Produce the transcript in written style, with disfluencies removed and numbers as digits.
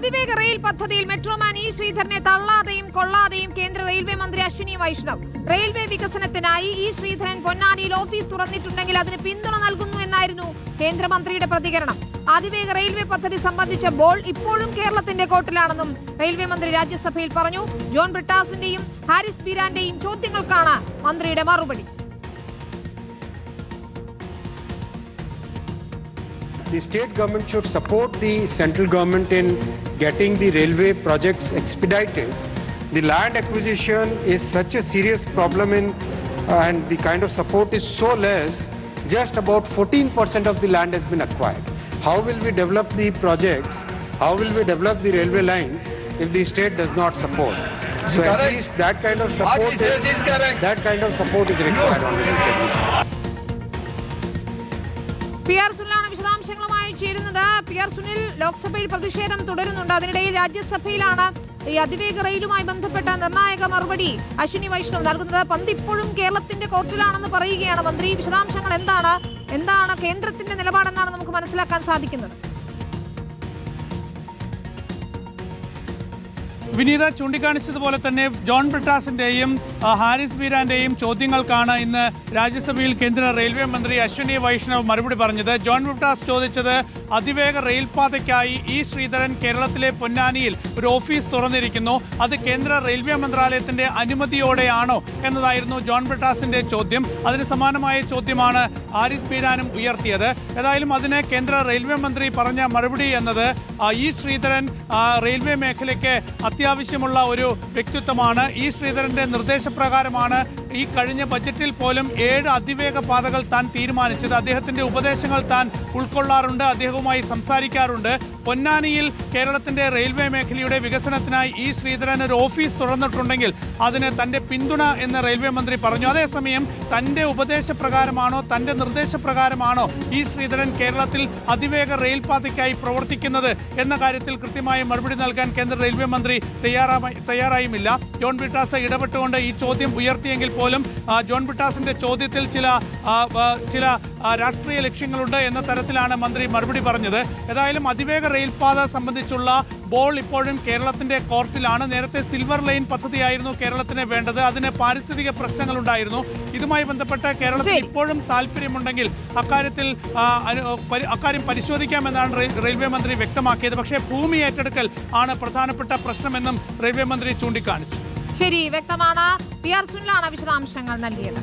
അതിവേഗ റെയിൽ പദ്ധതിയിൽ metro man E ശ്രീധരനെ തള്ളാതെയും കൊള്ളാതെയും കേന്ദ്ര റെയിൽവേ മന്ത്രി അശ്വിനി വൈഷ്ണവ്. റെയിൽവേ വികസനത്തിനായി ഇ ശ്രീധരൻ പൊന്നാനിയിൽ ഓഫീസ് തുറന്നിട്ടുണ്ടെങ്കിൽ അതിന് പിന്തുണ നൽകുന്നു എന്നായിരുന്നു കേന്ദ്രമന്ത്രിയുടെ പ്രതികരണം. അതിവേഗ റെയിൽവേ പദ്ധതി സംബന്ധിച്ച ബോൾ ഇപ്പോഴും കേരളത്തിന്റെ കോർട്ടിലാണെന്നും റെയിൽവേ മന്ത്രി രാജ്യസഭയിൽ പറഞ്ഞു. ജോൺ ബ്രിട്ടാസിന്റെയും ഹാരിസ് ബീരാന്റെയും ചോദ്യങ്ങൾക്കാണ് മന്ത്രിയുടെ മറുപടി. The state government should support the central government in getting the railway projects expedited. The land acquisition is such a serious problem and the kind of support is so less. Just about 14% of the land has been acquired. How will we develop the projects? How will we develop the railway lines if the state does not support? So at least that kind of support is required on the service. PR സുനിലാണ് വിശദാംശങ്ങളുമായി ചേരുന്നത്. PR Sunil, ലോക്സഭയിൽ പ്രതിഷേധം തുടരുന്നുണ്ട്. അതിനിടയിൽ രാജ്യസഭയിലാണ് ഈ അതിവേഗ റെയിലുമായി ബന്ധപ്പെട്ട നിർണായക മറുപടി അശ്വിനി വൈഷ്ണവ് നൽകുന്നത്. പന്ത് ഇപ്പോഴും കേരളത്തിന്റെ കോർട്ടിലാണെന്ന് പറയുകയാണ് മന്ത്രി. വിശദാംശങ്ങൾ എന്താണ് കേന്ദ്രത്തിന്റെ നിലപാടെന്നാണ് നമുക്ക് മനസ്സിലാക്കാൻ സാധിക്കുന്നത്? വിനീത ചൂണ്ടിക്കാണിച്ചതുപോലെ തന്നെ ജോൺ ബ്രിട്ടാസിന്റെയും ഹാരിസ് ബീരാന്റെയും ചോദ്യങ്ങൾക്കാണ് ഇന്ന് രാജ്യസഭയിൽ കേന്ദ്ര റെയിൽവേ മന്ത്രി അശ്വിനി വൈഷ്ണവ് മറുപടി പറഞ്ഞത്. ജോൺ ബ്രിട്ടാസ് ചോദിച്ചത് അതിവേഗ റെയിൽപാതയ്ക്കായി ഇ ശ്രീധരൻ കേരളത്തിലെ പൊന്നാനിയിൽ ഒരു ഓഫീസ് തുറന്നിരിക്കുന്നു, അത് കേന്ദ്ര റെയിൽവേ മന്ത്രാലയത്തിന്റെ അനുമതിയോടെയാണോ എന്നതായിരുന്നു ജോൺ ബ്രിട്ടാസിന്റെ ചോദ്യം. അതിന് സമാനമായ ചോദ്യമാണ് ഹാരിസ് ബീരാനും ഉയർത്തിയത്. ഏതായാലും അതിന് കേന്ദ്ര റെയിൽവേ മന്ത്രി പറഞ്ഞ മറുപടി എന്നത് ഇ ശ്രീധരൻ റെയിൽവേ മേഖലയ്ക്ക് അത്യാവശ്യമുള്ള ഒരു വ്യക്തിത്വമാണ്. ഇ ശ്രീധരന്റെ നിർദ്ദേശപ്രകാരമാണ് ഈ കഴിഞ്ഞ ബജറ്റിൽ പോലും 7 അതിവേഗ പാതകൾ താൻ തീരുമാനിച്ചത്. അദ്ദേഹത്തിന്റെ ഉപദേശങ്ങൾ താൻ ഉൾക്കൊള്ളാറുണ്ട്, അദ്ദേഹവുമായി സംസാരിക്കാറുണ്ട്. പൊന്നാനിയിൽ കേരളത്തിന്റെ റെയിൽവേ മേഖലയുടെ വികസനത്തിനായി ഇ ശ്രീധരൻ ഒരു ഓഫീസ് തുറന്നിട്ടുണ്ടെങ്കിൽ അതിന് തന്റെ പിന്തുണ എന്ന് റെയിൽവേ മന്ത്രി പറഞ്ഞു. അതേസമയം തന്റെ ഉപദേശപ്രകാരമാണോ തന്റെ നിർദ്ദേശപ്രകാരമാണോ ഇ ശ്രീധരൻ കേരളത്തിൽ അതിവേഗ റെയിൽ പാതയ്ക്കായി പ്രവർത്തിക്കുന്നത് എന്ന കാര്യത്തിൽ കൃത്യമായ മറുപടി നൽകാൻ കേന്ദ്ര റെയിൽവേ മന്ത്രി തയ്യാറായുമില്ല. ജോൺ ബ്രിട്ടാസ് ഇടപെട്ടുകൊണ്ട് ഈ ചോദ്യം ഉയർത്തിയെങ്കിൽ പോലും ജോൺ ബ്രിട്ടാസിന്റെ ചോദ്യത്തിൽ ചില രാഷ്ട്രീയ ലക്ഷ്യങ്ങളുണ്ട് എന്ന തരത്തിലാണ് മന്ത്രി മറുപടി പറഞ്ഞത്. ഏതായാലും അതിവേഗ റെയിൽപാത സംബന്ധിച്ചുള്ള ബോൾ ഇപ്പോഴും കേരളത്തിന്റെ കോർട്ടിലാണ്. നേരത്തെ സിൽവർ ലൈൻ പദ്ധതിയായിരുന്നു കേരളത്തിന് വേണ്ടത്. അതിന് പാരിസ്ഥിതിക പ്രശ്നങ്ങളുണ്ടായിരുന്നു. ഇതുമായി ബന്ധപ്പെട്ട് കേരളത്തിൽ ഇപ്പോഴും താല്പര്യമുണ്ടെങ്കിൽ അക്കാര്യം പരിശോധിക്കാമെന്നാണ് റെയിൽവേ മന്ത്രി വ്യക്തമാക്കിയത്. പക്ഷേ ഭൂമി ഏറ്റെടുക്കൽ ആണ് പ്രധാനപ്പെട്ട പ്രശ്നമെന്നും റെയിൽവേ മന്ത്രി ചൂണ്ടിക്കാണിച്ചു. ശരി, വ്യക്തമാണ്. PR സുനിലാണ് വിശദാംശങ്ങൾ നൽകിയത്.